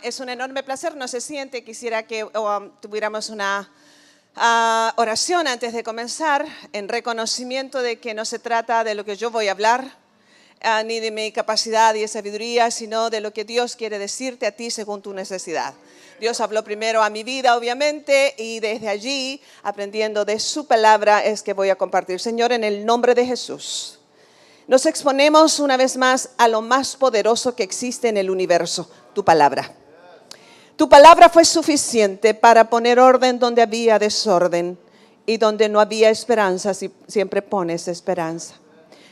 Es un enorme placer, no se siente, quisiera que tuviéramos una oración antes de comenzar, en reconocimiento de que no se trata de lo que yo voy a hablar, ni de mi capacidad y sabiduría, sino de lo que Dios quiere decirte a ti según tu necesidad. Dios habló primero a mi vida, obviamente, y desde allí, aprendiendo de su palabra, es que voy a compartir. Señor, en el nombre de Jesús, nos exponemos una vez más a lo más poderoso que existe en el universo, tu palabra. Tu palabra fue suficiente para poner orden donde había desorden y donde no había esperanza, si siempre pones esperanza.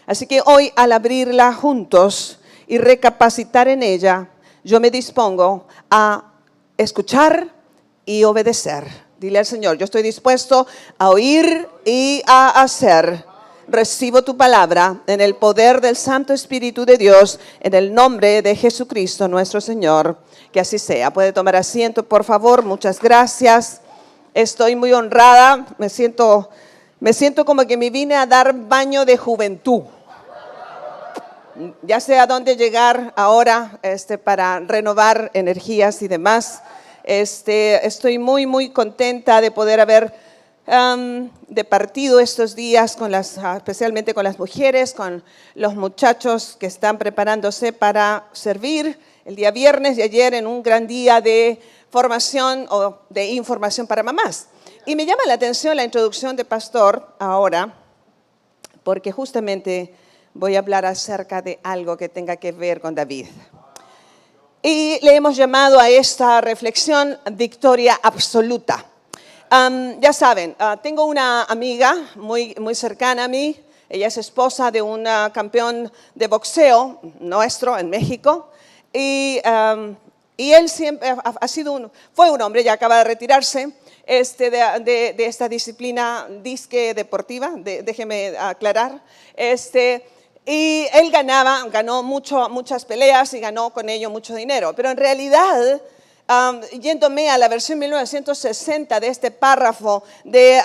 Así que hoy, al abrirla juntos y recapacitar en ella, yo me dispongo a escuchar y obedecer. Dile al Señor, yo estoy dispuesto a oír y a hacer. Recibo tu palabra en el poder del Santo Espíritu de Dios, en el nombre de Jesucristo nuestro Señor. Que así sea. Puede tomar asiento, por favor. Muchas gracias. Estoy muy honrada. Me siento como que me vine a dar baño de juventud. Ya sé a dónde llegar ahora para renovar energías y demás. Estoy muy contenta de poder haber departido estos días especialmente con las mujeres, con los muchachos que están preparándose para servir el día viernes y ayer en un gran día de formación o de información para mamás. Y me llama la atención la introducción de pastor ahora, porque justamente voy a hablar acerca de algo que tenga que ver con David. Y le hemos llamado a esta reflexión victoria absoluta. Ya saben, tengo una amiga muy cercana a mí. Ella es esposa de un campeón de boxeo nuestro en México. Y él siempre fue un hombre, ya acaba de retirarse, de esta disciplina disque deportiva, déjeme aclarar. Y él ganó muchas peleas y ganó con ello mucho dinero. Pero en realidad, yéndome a la versión 1960 de este párrafo de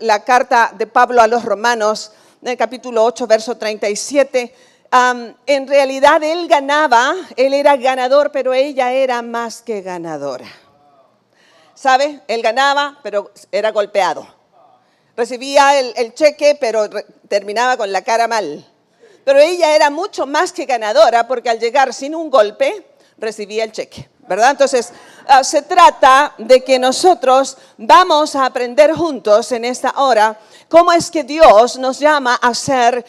la carta de Pablo a los Romanos, en el capítulo 8, verso 37, en realidad él era ganador, pero ella era más que ganadora. ¿Sabe? Él ganaba, pero era golpeado. Recibía el cheque, pero terminaba con la cara mal. Pero ella era mucho más que ganadora, porque al llegar sin un golpe, recibía el cheque, ¿verdad? Entonces, se trata de que nosotros vamos a aprender juntos en esta hora cómo es que Dios nos llama a ser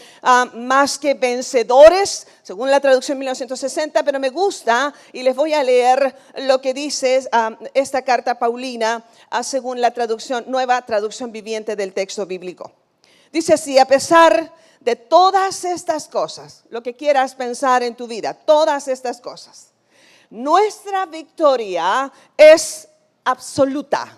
más que vencedores, según la traducción 1960, pero me gusta y les voy a leer lo que dice esta carta paulina según la nueva traducción viviente del texto bíblico. Dice así: a pesar de todas estas cosas, lo que quieras pensar en tu vida, todas estas cosas, nuestra victoria es absoluta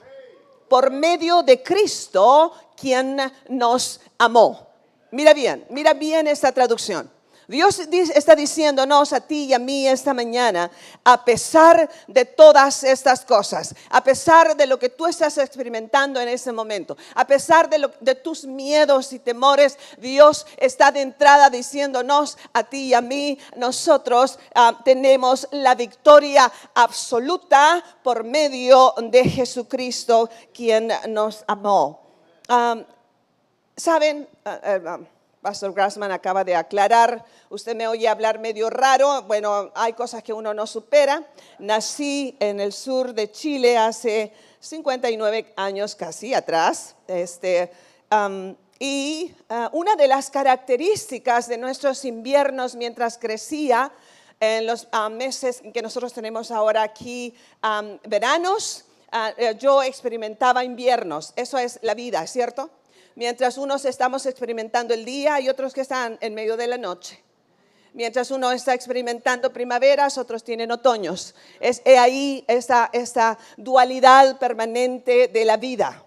por medio de Cristo, quien nos amó. Mira bien esta traducción. Dios está diciéndonos a ti y a mí esta mañana, a pesar de todas estas cosas, a pesar de lo que tú estás experimentando en ese momento, a pesar de tus miedos y temores, Dios está de entrada diciéndonos a ti y a mí, nosotros tenemos la victoria absoluta por medio de Jesucristo, quien nos amó. ¿Saben? Pastor Grassman acaba de aclarar, usted me oye hablar medio raro, bueno, hay cosas que uno no supera. Nací en el sur de Chile hace 59 años casi atrás, y una de las características de nuestros inviernos mientras crecía, en los meses que nosotros tenemos ahora aquí, veranos, yo experimentaba inviernos. Eso es la vida, ¿cierto? Mientras unos estamos experimentando el día y otros que están en medio de la noche. Mientras uno está experimentando primaveras, otros tienen otoños. Es ahí esta dualidad permanente de la vida.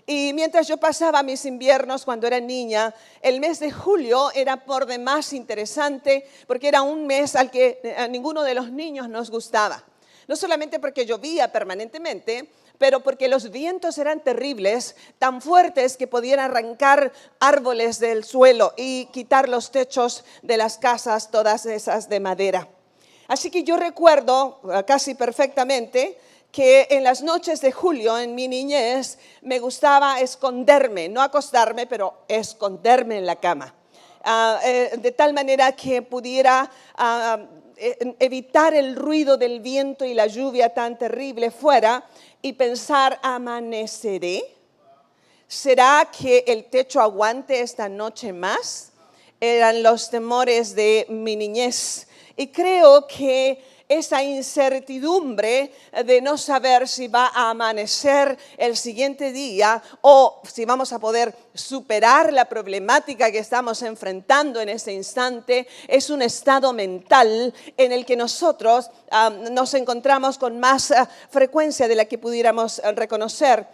Y mientras yo pasaba mis inviernos cuando era niña, el mes de julio era por demás interesante porque era un mes al que a ninguno de los niños nos gustaba. No solamente porque llovía permanentemente, pero porque los vientos eran terribles, tan fuertes que podían arrancar árboles del suelo y quitar los techos de las casas, todas esas de madera. Así que yo recuerdo casi perfectamente que en las noches de julio, en mi niñez, me gustaba esconderme, no acostarme, pero esconderme en la cama. De tal manera que pudiera evitar el ruido del viento y la lluvia tan terrible fuera y pensar, ¿amaneceré? ¿Será que el techo aguante esta noche más? Eran los temores de mi niñez. Y creo que esa incertidumbre de no saber si va a amanecer el siguiente día o si vamos a poder superar la problemática que estamos enfrentando en ese instante, es un estado mental en el que nosotros nos encontramos con más frecuencia de la que pudiéramos reconocer.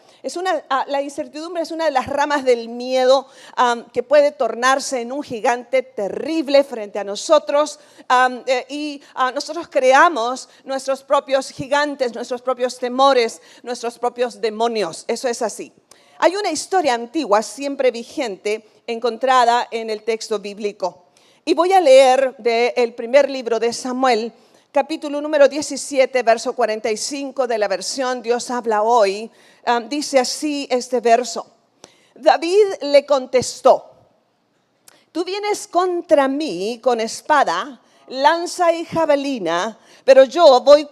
La incertidumbre es una de las ramas del miedo que puede tornarse en un gigante terrible frente a nosotros y nosotros creamos nuestros propios gigantes, nuestros propios temores, nuestros propios demonios. Eso es así. Hay una historia antigua, siempre vigente, encontrada en el texto bíblico. Y voy a leer del primer libro de Samuel, capítulo número 17, verso 45 de la versión Dios habla hoy. Dice así este verso. David le contestó, tú vienes contra mí con espada, lanza y jabalina, pero yo voy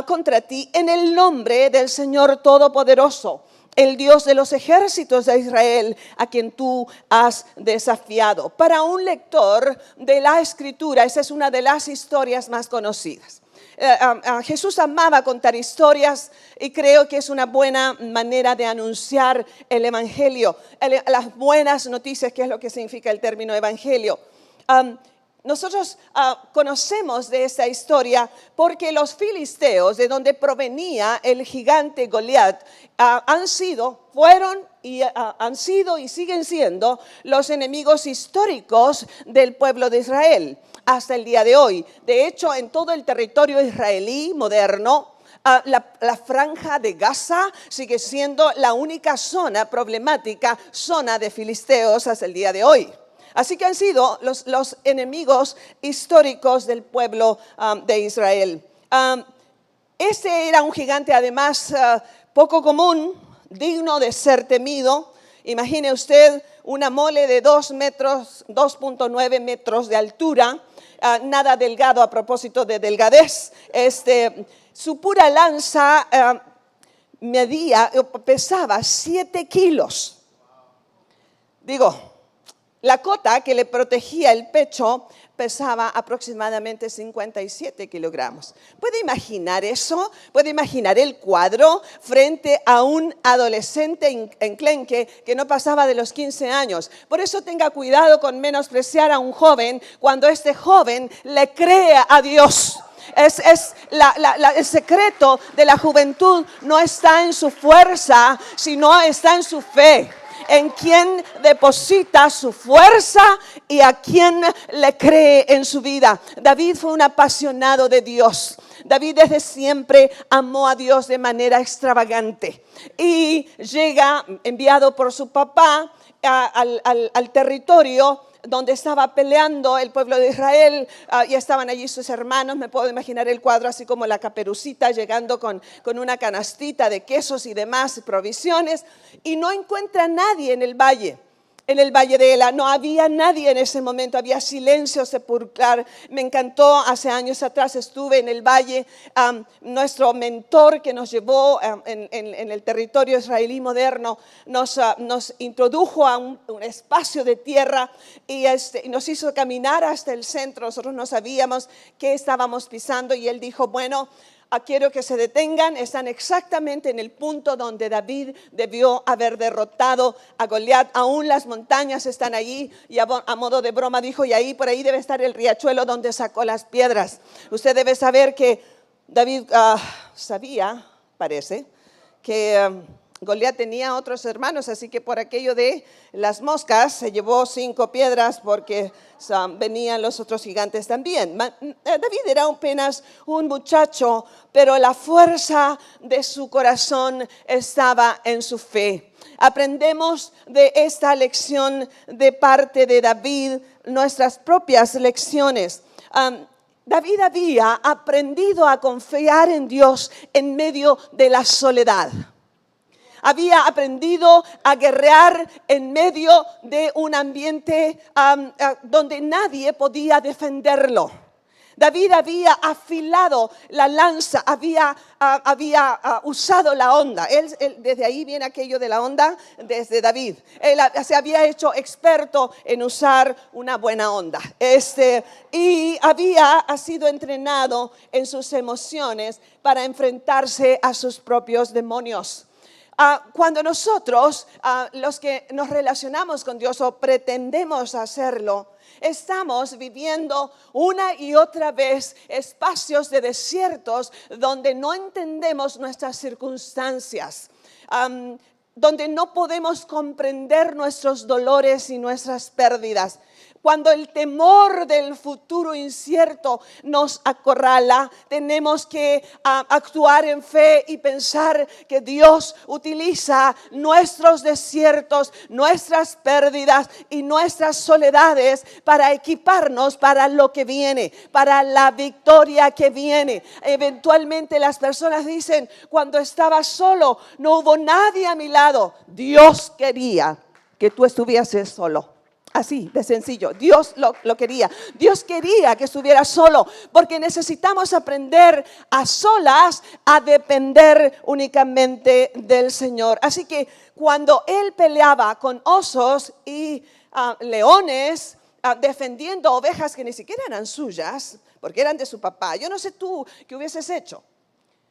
contra ti en el nombre del Señor Todopoderoso, el Dios de los ejércitos de Israel, a quien tú has desafiado. Para un lector de la Escritura, esa es una de las historias más conocidas. Jesús amaba contar historias y creo que es una buena manera de anunciar el evangelio, las buenas noticias, que es lo que significa el término evangelio. Nosotros conocemos de esta historia porque los filisteos, de donde provenía el gigante Goliat, han sido y siguen siendo los enemigos históricos del pueblo de Israel hasta el día de hoy. De hecho, en todo el territorio israelí moderno, la franja de Gaza sigue siendo la única zona problemática, zona de filisteos hasta el día de hoy. Así que han sido los enemigos históricos del pueblo de Israel. Este era un gigante además poco común, digno de ser temido. Imagine usted una mole de 2.9 metros de altura, nada delgado a propósito de delgadez. Su pura lanza pesaba 7 kilos. La cota que le protegía el pecho pesaba aproximadamente 57 kilogramos. ¿Puede imaginar eso? ¿Puede imaginar el cuadro frente a un adolescente enclenque que no pasaba de los 15 años? Por eso tenga cuidado con menospreciar a un joven cuando este joven le cree a Dios. El secreto de la juventud no está en su fuerza, sino está en su fe. En quien deposita su fuerza y a quien le cree en su vida. David fue un apasionado de Dios. David desde siempre amó a Dios de manera extravagante. Y llega, enviado por su papá, al territorio donde estaba peleando el pueblo de Israel, y estaban allí sus hermanos. Me puedo imaginar el cuadro así como la Caperucita llegando con una canastita de quesos y demás provisiones, y no encuentra a nadie en el valle de Ela. No había nadie en ese momento, había silencio sepulcral. Me encantó, hace años atrás estuve en el valle, nuestro mentor que nos llevó en el territorio israelí moderno, nos introdujo a un espacio de tierra y nos hizo caminar hasta el centro. Nosotros no sabíamos qué estábamos pisando y él dijo, bueno, quiero que se detengan, están exactamente en el punto donde David debió haber derrotado a Goliat. Aún las montañas están allí, y a modo de broma dijo, y por ahí debe estar el riachuelo donde sacó las piedras. Usted debe saber que David sabía, parece, que Goliat tenía otros hermanos, así que por aquello de las moscas se llevó 5 piedras porque venían los otros gigantes también. David era apenas un muchacho, pero la fuerza de su corazón estaba en su fe. Aprendemos de esta lección de parte de David nuestras propias lecciones. David había aprendido a confiar en Dios en medio de la soledad. Había aprendido a guerrear en medio de un ambiente donde nadie podía defenderlo. David había afilado la lanza, había usado la honda. Desde ahí viene aquello de la honda, desde David. Él se había hecho experto en usar una buena honda. Y había sido entrenado en sus emociones para enfrentarse a sus propios demonios. Cuando nosotros, los que nos relacionamos con Dios o pretendemos hacerlo, estamos viviendo una y otra vez espacios de desiertos donde no entendemos nuestras circunstancias, donde no podemos comprender nuestros dolores y nuestras pérdidas. Cuando el temor del futuro incierto nos acorrala, tenemos que actuar en fe y pensar que Dios utiliza nuestros desiertos, nuestras pérdidas y nuestras soledades para equiparnos para lo que viene, para la victoria que viene. Eventualmente las personas dicen, cuando estaba solo, no hubo nadie a mi lado. Dios quería que tú estuvieses solo. Así de sencillo, Dios lo quería. Dios quería que estuviera solo, porque necesitamos aprender a solas a depender únicamente del Señor. Así que cuando él peleaba con osos y leones, defendiendo ovejas que ni siquiera eran suyas, porque eran de su papá. Yo no sé tú qué hubieses hecho.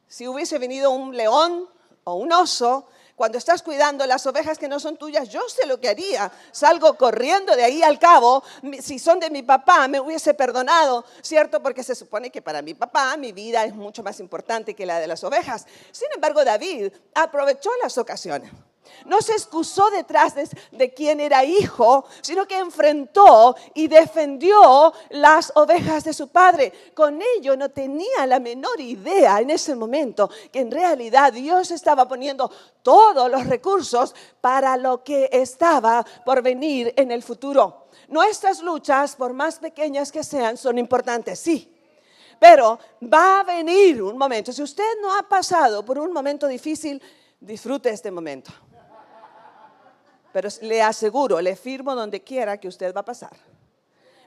Si hubiese venido un león o un oso, cuando estás cuidando las ovejas que no son tuyas, yo sé lo que haría. Salgo corriendo de ahí al cabo. Si son de mi papá, me hubiese perdonado, ¿cierto? Porque se supone que para mi papá mi vida es mucho más importante que la de las ovejas. Sin embargo, David aprovechó las ocasiones. No se excusó detrás de quién era hijo, sino que enfrentó y defendió las ovejas de su padre. Con ello no tenía la menor idea en ese momento que en realidad Dios estaba poniendo todos los recursos para lo que estaba por venir en el futuro. Nuestras luchas, por más pequeñas que sean, son importantes, sí. Pero va a venir un momento. Si usted no ha pasado por un momento difícil, disfrute este momento. Pero le aseguro, le firmo donde quiera que usted va a pasar.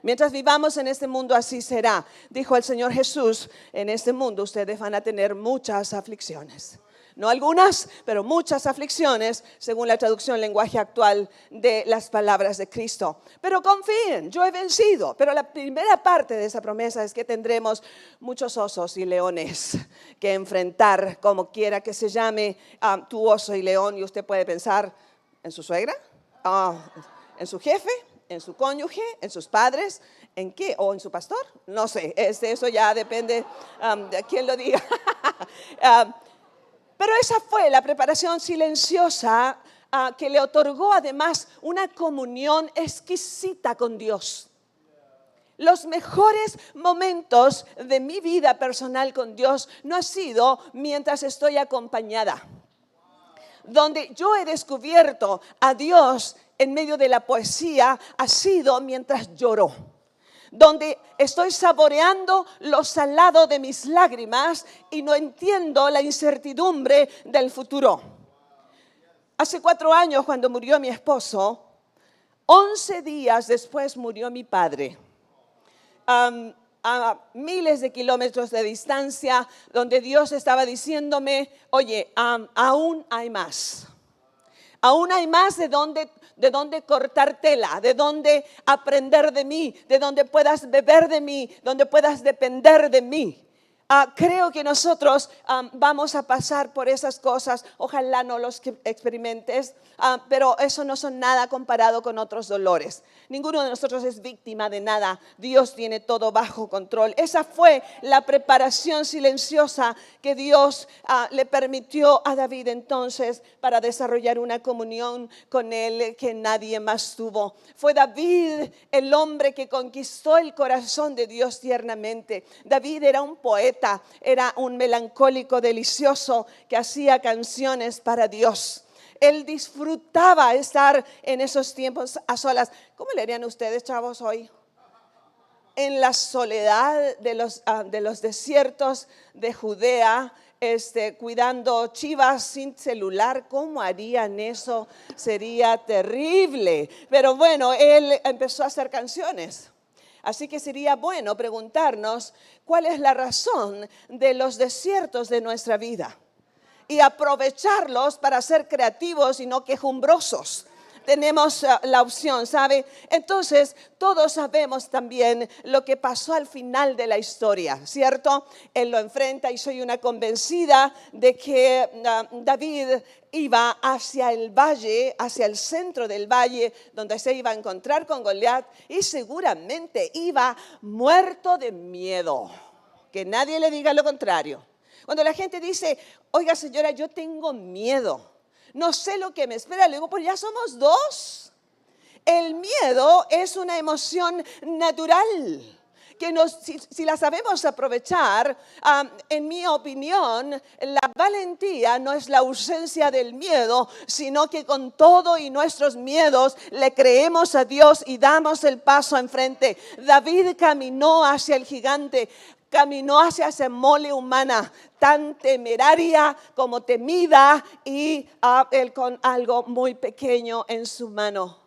Mientras vivamos en este mundo, así será. Dijo el Señor Jesús, en este mundo ustedes van a tener muchas aflicciones. No algunas, pero muchas aflicciones, según la traducción lenguaje actual de las palabras de Cristo. Pero confíen, yo he vencido. Pero la primera parte de esa promesa es que tendremos muchos osos y leones que enfrentar, como quiera que se llame tu oso y león. Y usted puede pensar, ¿en su suegra? ¿En su jefe? ¿En su cónyuge? ¿En sus padres? ¿En qué? ¿O en su pastor? No sé, eso ya depende de quién lo diga. Pero esa fue la preparación silenciosa que le otorgó además una comunión exquisita con Dios. Los mejores momentos de mi vida personal con Dios no ha sido mientras estoy acompañada. Donde yo he descubierto a Dios en medio de la poesía ha sido mientras lloro. Donde estoy saboreando lo salado de mis lágrimas y no entiendo la incertidumbre del futuro. Hace 4 años, cuando murió mi esposo, 11 días después murió mi padre. A miles de kilómetros de distancia, donde Dios estaba diciéndome, oye, aún hay más. Aún hay más de dónde cortar tela, de dónde aprender de mí, de dónde puedas beber de mí, donde puedas depender de mí. Creo que nosotros vamos a pasar por esas cosas, ojalá no los experimentes, pero eso no son nada comparado con otros dolores. Ninguno de nosotros es víctima de nada, Dios tiene todo bajo control. Esa fue la preparación silenciosa que Dios le permitió a David entonces para desarrollar una comunión con él que nadie más tuvo. Fue David el hombre que conquistó el corazón de Dios tiernamente. David era un poeta. Era un melancólico delicioso que hacía canciones para Dios. Él disfrutaba estar en esos tiempos a solas. ¿Cómo le harían ustedes, chavos, hoy? en la soledad de los desiertos de Judea, cuidando chivas sin celular. ¿Cómo harían eso? Sería terrible. Pero bueno, él empezó a hacer canciones. Así que sería bueno preguntarnos cuál es la razón de los desiertos de nuestra vida y aprovecharlos para ser creativos y no quejumbrosos. Tenemos la opción, ¿sabe? Entonces, todos sabemos también lo que pasó al final de la historia, ¿cierto? Él lo enfrenta y soy una convencida de que David iba hacia el valle, hacia el centro del valle, donde se iba a encontrar con Goliat y seguramente iba muerto de miedo. Que nadie le diga lo contrario. Cuando la gente dice, oiga señora, yo tengo miedo, no sé lo que me espera, le digo, pues ya somos dos. El miedo es una emoción natural, que si la sabemos aprovechar, en mi opinión, la valentía no es la ausencia del miedo, sino que con todo y nuestros miedos le creemos a Dios y damos el paso enfrente. David caminó hacia el gigante, caminó hacia esa mole humana tan temeraria como temida y él con algo muy pequeño en su mano,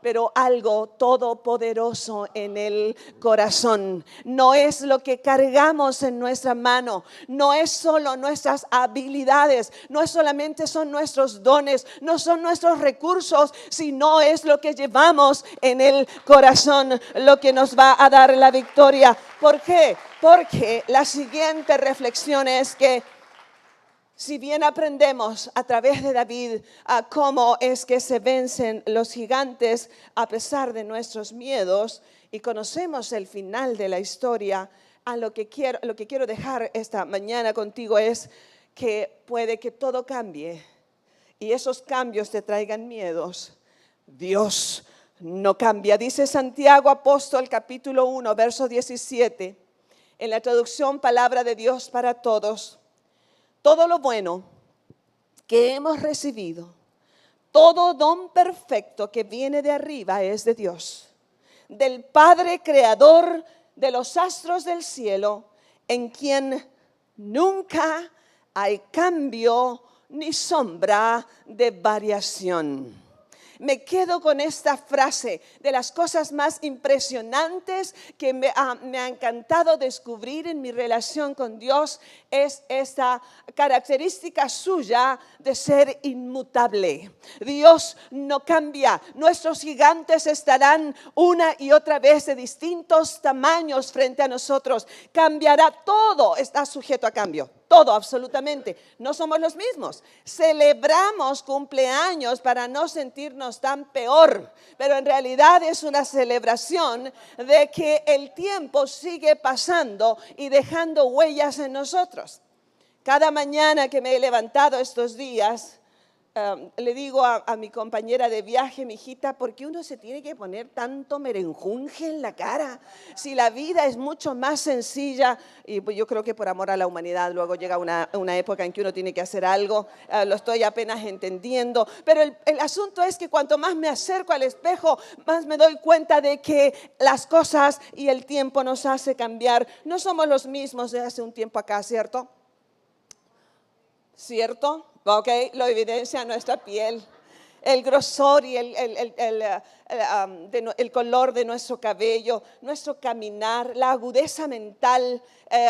pero algo todopoderoso en el corazón. No es lo que cargamos en nuestra mano, no es solo nuestras habilidades, no es solamente son nuestros dones, no son nuestros recursos, sino es lo que llevamos en el corazón lo que nos va a dar la victoria. ¿Por qué? Porque la siguiente reflexión es que si bien aprendemos a través de David a cómo es que se vencen los gigantes a pesar de nuestros miedos y conocemos el final de la historia, lo que quiero dejar esta mañana contigo es que puede que todo cambie y esos cambios te traigan miedos. Dios no cambia. Dice Santiago Apóstol capítulo 1, verso 17, en la traducción Palabra de Dios para Todos. Todo lo bueno que hemos recibido, todo don perfecto que viene de arriba es de Dios, del Padre creador de los astros del cielo, en quien nunca hay cambio ni sombra de variación. Me quedo con esta frase. De las cosas más impresionantes que me ha encantado descubrir en mi relación con Dios es esta característica suya de ser inmutable. Dios no cambia. Nuestros gigantes estarán una y otra vez de distintos tamaños frente a nosotros. Cambiará todo, está sujeto a cambio. Todo, absolutamente. No somos los mismos. Celebramos cumpleaños para no sentirnos tan peor, pero en realidad es una celebración de que el tiempo sigue pasando y dejando huellas en nosotros. Cada mañana que me he levantado estos días, le digo a mi compañera de viaje, mi hijita, ¿por qué uno se tiene que poner tanto merenjunje en la cara? Si la vida es mucho más sencilla, y pues yo creo que por amor a la humanidad luego llega una época en que uno tiene que hacer algo, lo estoy apenas entendiendo, pero el asunto es que cuanto más me acerco al espejo, más me doy cuenta de que las cosas y el tiempo nos hace cambiar. No somos los mismos de hace un tiempo acá, ¿cierto? ¿Cierto? Ok, lo evidencia nuestra piel, el grosor y el color de nuestro cabello, nuestro caminar, la agudeza mental,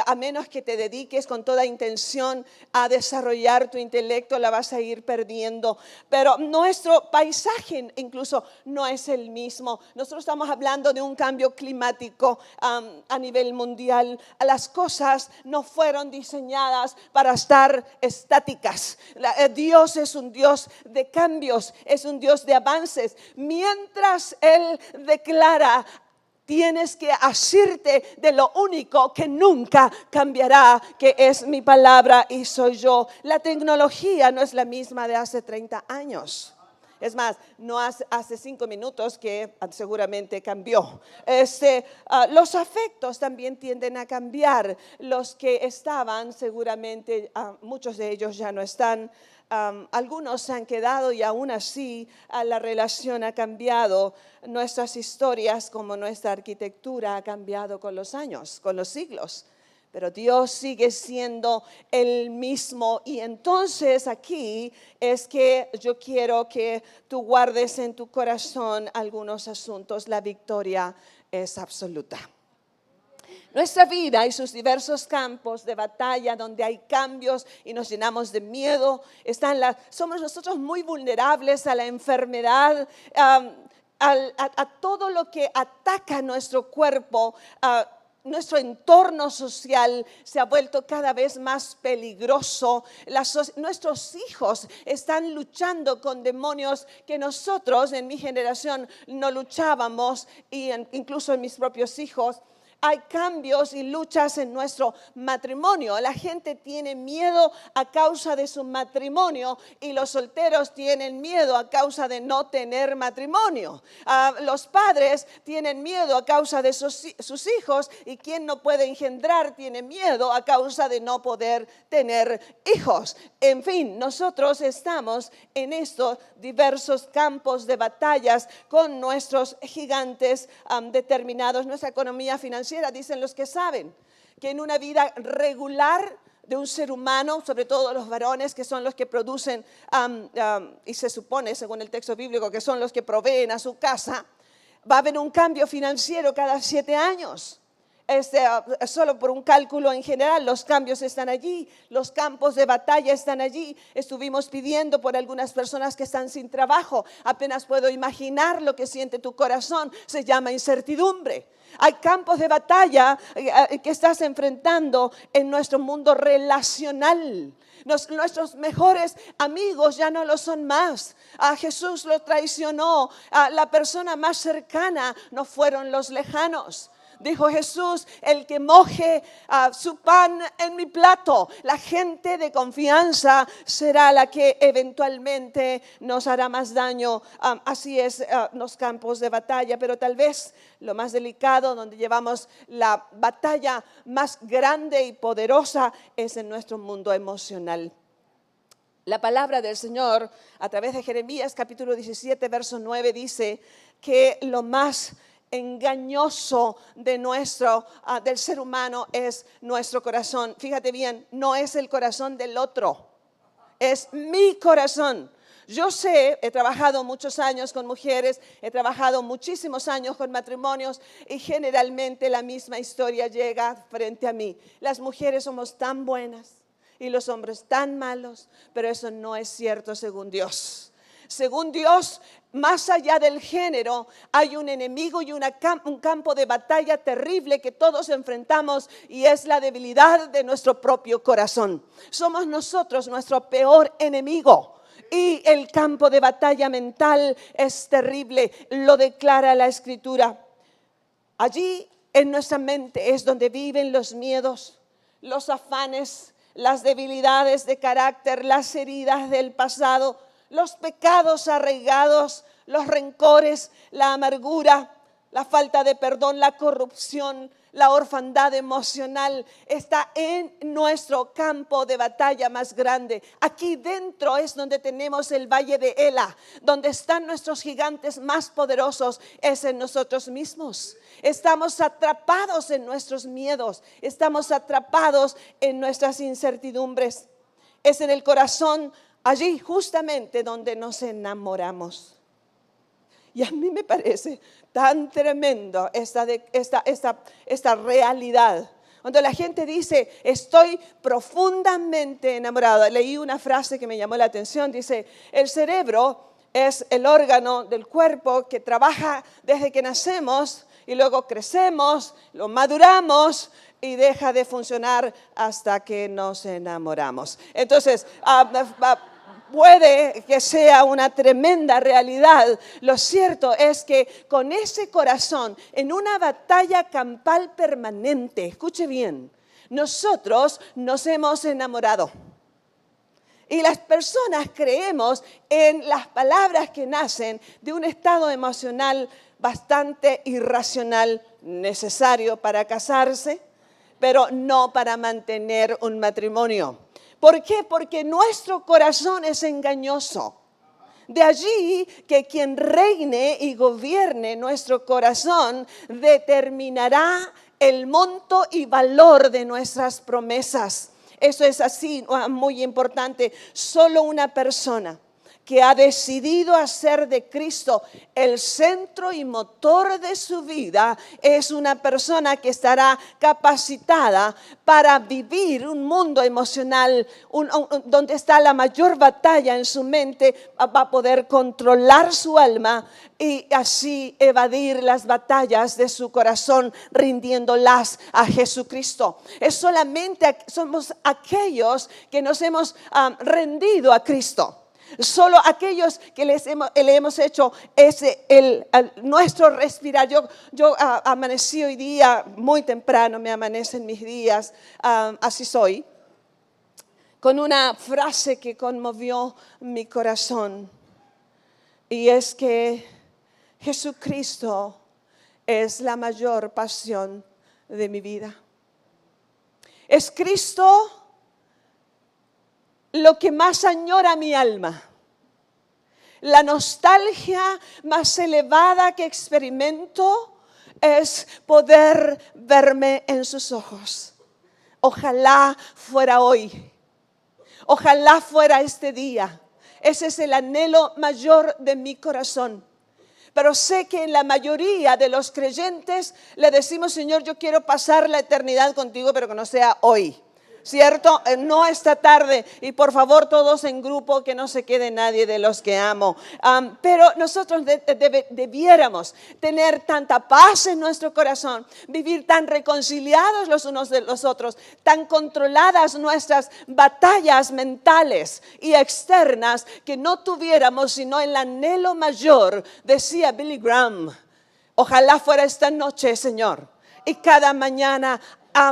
a menos que te dediques con toda intención a desarrollar tu intelecto, la vas a ir perdiendo. Pero nuestro paisaje incluso no es el mismo. Nosotros estamos hablando de un cambio climático a nivel mundial. Las cosas no fueron diseñadas para estar estáticas. Dios es un Dios de cambios, es un Dios de avances. Mientras Él declara, tienes que asirte de lo único que nunca cambiará, que es mi palabra y soy yo. La tecnología no es la misma de hace 30 años. Es más, no hace 5 minutos que seguramente cambió. Los afectos también tienden a cambiar. Los que estaban seguramente, muchos de ellos ya no están. Algunos se han quedado y aún así la relación ha cambiado. Nuestras historias como nuestra arquitectura ha cambiado con los años, con los siglos. Pero Dios sigue siendo el mismo. Y entonces aquí es que yo quiero que tú guardes en tu corazón algunos asuntos. La victoria es absoluta. Nuestra vida y sus diversos campos de batalla donde hay cambios y nos llenamos de miedo, somos nosotros muy vulnerables a la enfermedad, a todo lo que ataca nuestro cuerpo. Nuestro entorno social se ha vuelto cada vez más peligroso. Nuestros hijos están luchando con demonios que nosotros en mi generación no luchábamos, y incluso en mis propios hijos. Hay cambios y luchas en nuestro matrimonio. La gente tiene miedo a causa de su matrimonio y los solteros tienen miedo a causa de no tener matrimonio. Los padres tienen miedo a causa de sus hijos, y quien no puede engendrar tiene miedo a causa de no poder tener hijos. En fin, nosotros estamos en estos diversos campos de batallas con nuestros gigantes determinados. Nuestra economía financiera, dicen los que saben, que en una vida regular de un ser humano, sobre todo los varones, que son los que producen, y se supone, según el texto bíblico, que son los que proveen a su casa, va a haber un cambio financiero cada 7 años. Solo por un cálculo en general, los cambios están allí, los campos de batalla están allí. Estuvimos pidiendo por algunas personas que están sin trabajo. Apenas puedo imaginar lo que siente tu corazón. Se llama incertidumbre. Hay campos de batalla que estás enfrentando en nuestro mundo relacional. Nuestros mejores amigos ya no lo son más. Jesús lo traicionó. La persona más cercana no fueron los lejanos. Dijo Jesús: el que moje su pan en mi plato. La gente de confianza será la que eventualmente nos hará más daño. Así es los campos de batalla, pero tal vez lo más delicado, donde llevamos la batalla más grande y poderosa, es en nuestro mundo emocional. La palabra del Señor a través de Jeremías capítulo 17 verso 9 dice que lo más engañoso del ser humano es nuestro corazón. Fíjate bien, no es el corazón del otro, es mi corazón. Yo sé, he trabajado muchos años con mujeres, he trabajado muchísimos años con matrimonios, y generalmente la misma historia llega frente a mí. Las mujeres somos tan buenas y los hombres tan malos, pero eso no es cierto según Dios. Según Dios, más allá del género, hay un enemigo y un campo de batalla terrible que todos enfrentamos, y es la debilidad de nuestro propio corazón. Somos nosotros nuestro peor enemigo. Y el campo de batalla mental es terrible, lo declara la Escritura. Allí en nuestra mente es donde viven los miedos, los afanes, las debilidades de carácter, las heridas del pasado, los pecados arraigados, los rencores, la amargura, la falta de perdón, la corrupción, la orfandad emocional. Está en nuestro campo de batalla más grande. Aquí dentro es donde tenemos el valle de Ela, donde están nuestros gigantes más poderosos. Es en nosotros mismos. Estamos atrapados en nuestros miedos, estamos atrapados en nuestras incertidumbres. Es en el corazón, allí justamente donde nos enamoramos. Y a mí me parece tan tremendo esta realidad. Cuando la gente dice: estoy profundamente enamorada. Leí una frase que me llamó la atención. Dice: el cerebro es el órgano del cuerpo que trabaja desde que nacemos, y luego crecemos, lo maduramos y deja de funcionar hasta que nos enamoramos. Entonces, puede que sea una tremenda realidad. Lo cierto es que con ese corazón, en una batalla campal permanente, escuche bien, nosotros nos hemos enamorado. Y las personas creemos en las palabras que nacen de un estado emocional bastante irracional, necesario para casarse, pero no para mantener un matrimonio. ¿Por qué? Porque nuestro corazón es engañoso. De allí que quien reine y gobierne nuestro corazón determinará el monto y valor de nuestras promesas. Eso es así, muy importante. Solo una persona que ha decidido hacer de Cristo el centro y motor de su vida es una persona que estará capacitada para vivir un mundo emocional donde está la mayor batalla en su mente. Va a poder controlar su alma y así evadir las batallas de su corazón, rindiéndolas a Jesucristo. Somos aquellos que nos hemos rendido a Cristo. Solo aquellos que le hemos hecho nuestro respirar. Yo amanecí hoy día muy temprano, me amanecen mis días, así soy, con una frase que conmovió mi corazón. Y es que Jesucristo es la mayor pasión de mi vida. Es Cristo lo que más añora mi alma. La nostalgia más elevada que experimento es poder verme en sus ojos. Ojalá fuera hoy. Ojalá fuera este día. Ese es el anhelo mayor de mi corazón. Pero sé que en la mayoría de los creyentes le decimos, Señor, yo quiero pasar la eternidad contigo, pero que no sea hoy. ¿Cierto? No esta tarde. Y por favor, todos en grupo, que no se quede nadie de los que amo. Pero nosotros debiéramos tener tanta paz en nuestro corazón, vivir tan reconciliados los unos de los otros, tan controladas nuestras batallas mentales y externas, que no tuviéramos sino el anhelo mayor, decía Billy Graham, ojalá fuera esta noche, Señor. Y cada mañana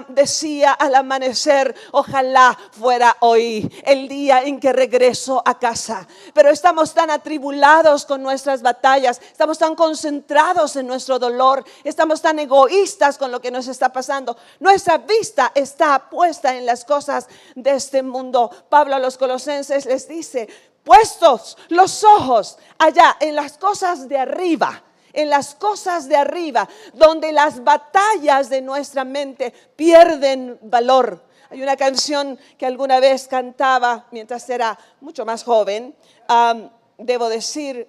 decía al amanecer, ojalá fuera hoy el día en que regreso a casa. Pero estamos tan atribulados con nuestras batallas, estamos tan concentrados en nuestro dolor, estamos tan egoístas con lo que nos está pasando. Nuestra vista está puesta en las cosas de este mundo. Pablo a los Colosenses les dice, puestos los ojos allá en las cosas de arriba. En las cosas de arriba, donde las batallas de nuestra mente pierden valor. Hay una canción que alguna vez cantaba mientras era mucho más joven, debo decir,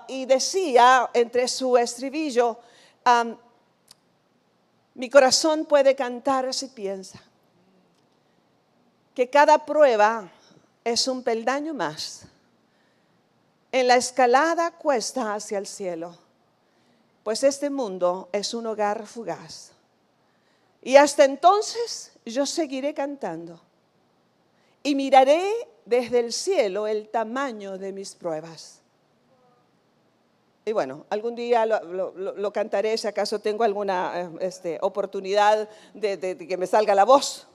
y decía entre su estribillo, mi corazón puede cantar si piensa que cada prueba es un peldaño más en la escalada cuesta hacia el cielo. Pues este mundo es un hogar fugaz. Y hasta entonces yo seguiré cantando. Y miraré desde el cielo el tamaño de mis pruebas. Y bueno, algún día lo cantaré si acaso tengo alguna oportunidad de que me salga la voz.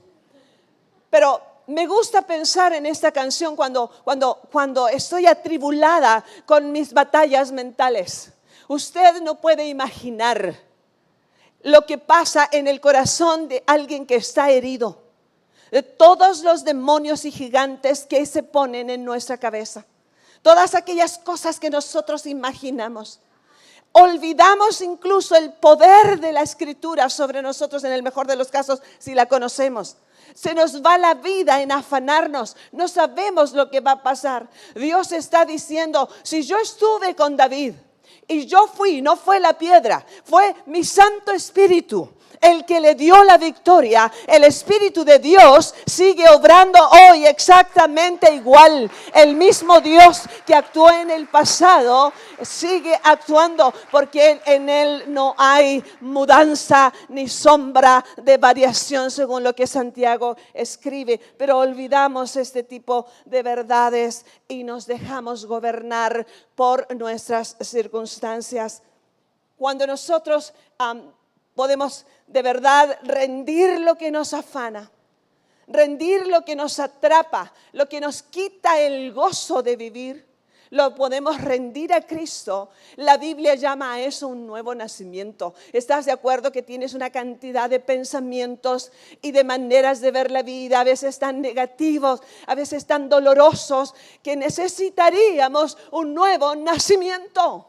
Pero me gusta pensar en esta canción cuando estoy atribulada con mis batallas mentales. Usted no puede imaginar lo que pasa en el corazón de alguien que está herido, de todos los demonios y gigantes que se ponen en nuestra cabeza, todas aquellas cosas que nosotros imaginamos. Olvidamos incluso el poder de la Escritura sobre nosotros, en el mejor de los casos, si la conocemos. Se nos va la vida en afanarnos, no sabemos lo que va a pasar. Dios está diciendo, si yo estuve con David, y yo fui, no fue la piedra, fue mi Santo Espíritu el que le dio la victoria. El Espíritu de Dios sigue obrando hoy exactamente igual. El mismo Dios que actuó en el pasado sigue actuando, porque en Él no hay mudanza ni sombra de variación, según lo que Santiago escribe. Pero olvidamos este tipo de verdades y nos dejamos gobernar por nuestras circunstancias. Cuando nosotros podemos de verdad rendir lo que nos afana, rendir lo que nos atrapa, lo que nos quita el gozo de vivir, lo podemos rendir a Cristo. La Biblia llama a eso un nuevo nacimiento. ¿Estás de acuerdo que tienes una cantidad de pensamientos y de maneras de ver la vida, a veces tan negativos, a veces tan dolorosos, que necesitaríamos un nuevo nacimiento?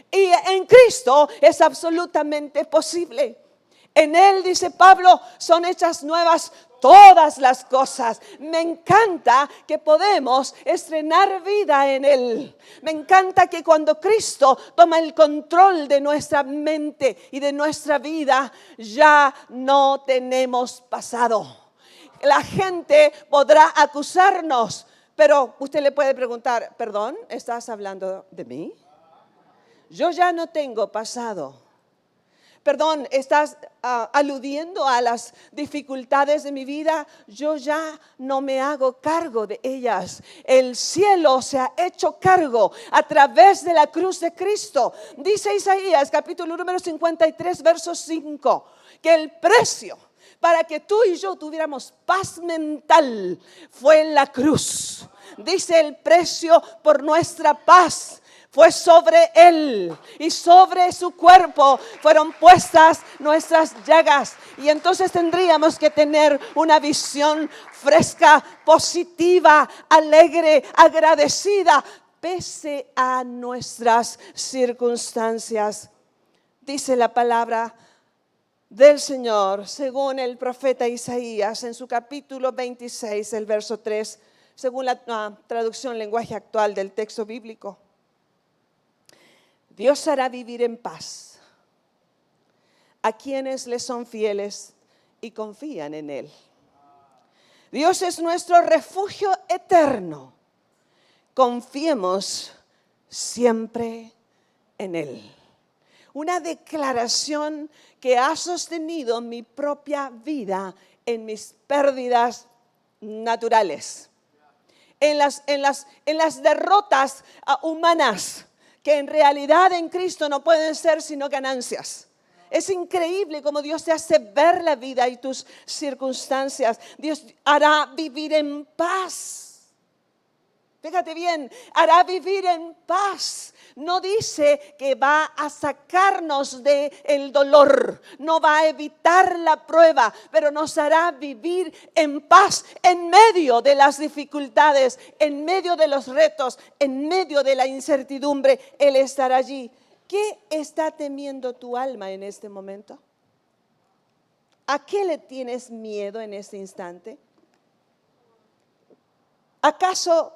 Y en Cristo es absolutamente posible. En Él, dice Pablo, son hechas nuevas todas las cosas. Me encanta que podemos estrenar vida en Él. Me encanta que cuando Cristo toma el control de nuestra mente y de nuestra vida, ya no tenemos pasado. La gente podrá acusarnos, pero usted le puede preguntar, perdón, ¿estás hablando de mí? Yo ya no tengo pasado. Perdón, ¿estás aludiendo a las dificultades de mi vida? Yo ya no me hago cargo de ellas. El cielo se ha hecho cargo a través de la cruz de Cristo. Dice Isaías, capítulo número 53, verso 5, que el precio para que tú y yo tuviéramos paz mental fue en la cruz. Dice, el precio por nuestra paz fue sobre Él, y sobre su cuerpo fueron puestas nuestras llagas. Y entonces tendríamos que tener una visión fresca, positiva, alegre, agradecida, pese a nuestras circunstancias. Dice la palabra del Señor, según el profeta Isaías, en su capítulo 26, el verso 3, según la traducción lenguaje actual del texto bíblico. Dios hará vivir en paz a quienes le son fieles y confían en Él. Dios es nuestro refugio eterno. Confiemos siempre en Él. Una declaración que ha sostenido mi propia vida en mis pérdidas naturales, en las derrotas humanas, que en realidad en Cristo no pueden ser sino ganancias. Es increíble cómo Dios te hace ver la vida y tus circunstancias. Dios hará vivir en paz. Fíjate bien, hará vivir en paz. No dice que va a sacarnos del dolor, no va a evitar la prueba, pero nos hará vivir en paz en medio de las dificultades, en medio de los retos, en medio de la incertidumbre. Él estará allí. ¿Qué está temiendo tu alma en este momento? ¿A qué le tienes miedo en este instante? ¿Acaso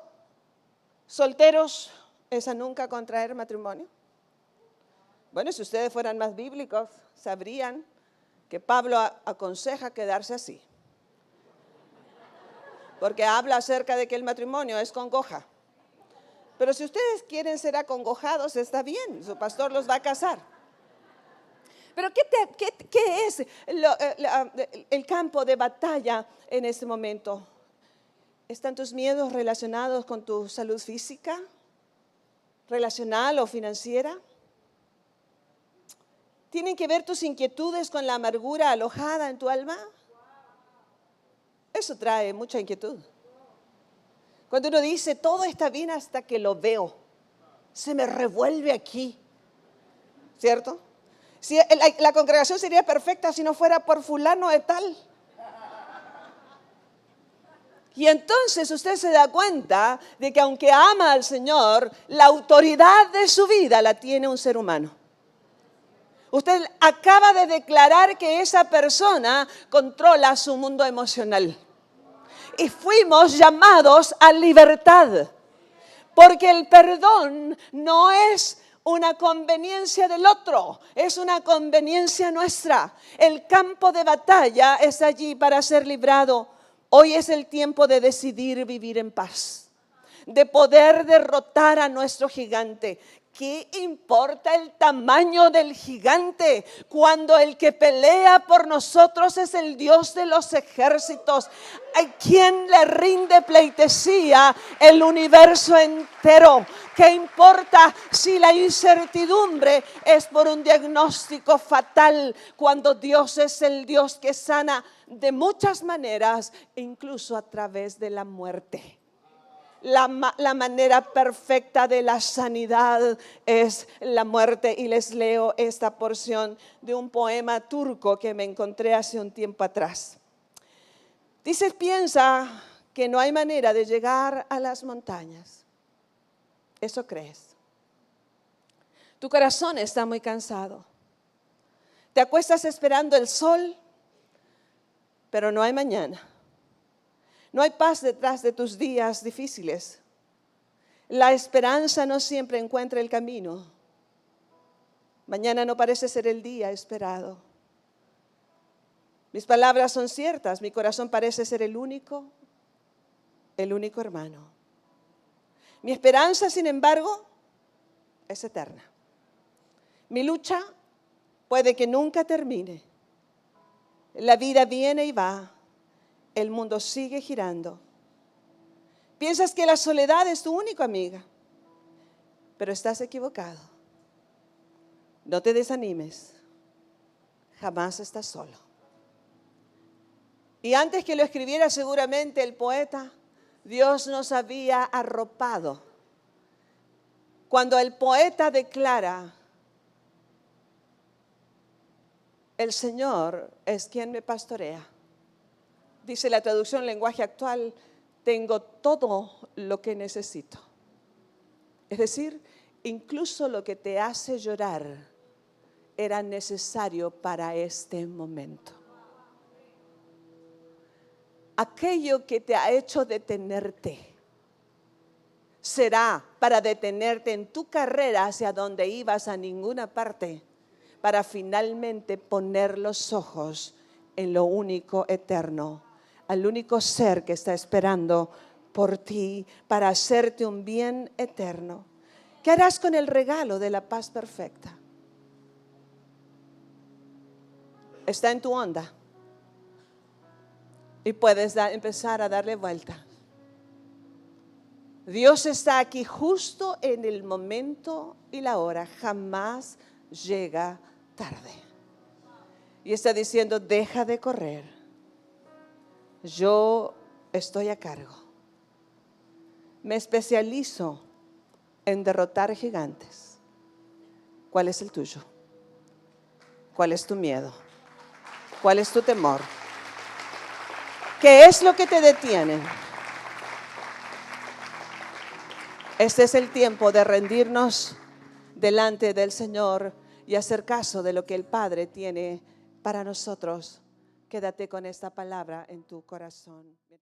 solteros es a nunca contraer matrimonio? Bueno, si ustedes fueran más bíblicos, sabrían que Pablo aconseja quedarse así. Porque habla acerca de que el matrimonio es congoja. Pero si ustedes quieren ser acongojados, está bien, su pastor los va a casar. Pero ¿qué es el campo de batalla en este momento? ¿Están tus miedos relacionados con tu salud física, relacional o financiera? ¿Tienen que ver tus inquietudes con la amargura alojada en tu alma? Eso trae mucha inquietud. Cuando uno dice, todo está bien hasta que lo veo, se me revuelve aquí, ¿cierto? Si la congregación sería perfecta si no fuera por fulano de tal. Y entonces usted se da cuenta de que aunque ama al Señor, la autoridad de su vida la tiene un ser humano. Usted acaba de declarar que esa persona controla su mundo emocional. Y fuimos llamados a libertad. Porque el perdón no es una conveniencia del otro, es una conveniencia nuestra. El campo de batalla es allí para ser librado. Hoy es el tiempo de decidir vivir en paz, de poder derrotar a nuestro gigante. ¿Qué importa el tamaño del gigante cuando el que pelea por nosotros es el Dios de los ejércitos? ¿A quien le rinde pleitesía el universo entero? ¿Qué importa si la incertidumbre es por un diagnóstico fatal cuando Dios es el Dios que sana de muchas maneras, incluso a través de la muerte? La manera perfecta de la sanidad es la muerte. Y les leo esta porción de un poema turco que me encontré hace un tiempo atrás. Dice: piensa que no hay manera de llegar a las montañas. ¿Eso crees? Tu corazón está muy cansado. Te acuestas esperando el sol, pero no hay mañana. No hay paz detrás de tus días difíciles. La esperanza no siempre encuentra el camino. Mañana no parece ser el día esperado. Mis palabras son ciertas. Mi corazón parece ser el único hermano. Mi esperanza, sin embargo, es eterna. Mi lucha puede que nunca termine. La vida viene y va. El mundo sigue girando. Piensas que la soledad es tu única amiga, pero estás equivocado. No te desanimes. Jamás estás solo. Y antes que lo escribiera seguramente el poeta, Dios nos había arropado. Cuando el poeta declara: el Señor es quien me pastorea. Dice la traducción lenguaje actual: tengo todo lo que necesito. Es decir, incluso lo que te hace llorar era necesario para este momento. Aquello que te ha hecho detenerte será para detenerte en tu carrera hacia donde ibas a ninguna parte, para finalmente poner los ojos en lo único eterno, al único ser que está esperando por ti para hacerte un bien eterno. ¿Qué harás con el regalo de la paz perfecta? Está en tu onda y puedes empezar a darle vuelta. Dios está aquí justo en el momento y la hora. Jamás llega tarde. Y está diciendo: deja de correr. Yo estoy a cargo. Me especializo en derrotar gigantes. ¿Cuál es el tuyo? ¿Cuál es tu miedo? ¿Cuál es tu temor? ¿Qué es lo que te detiene? Este es el tiempo de rendirnos delante del Señor y hacer caso de lo que el Padre tiene para nosotros. Quédate con esta palabra en tu corazón.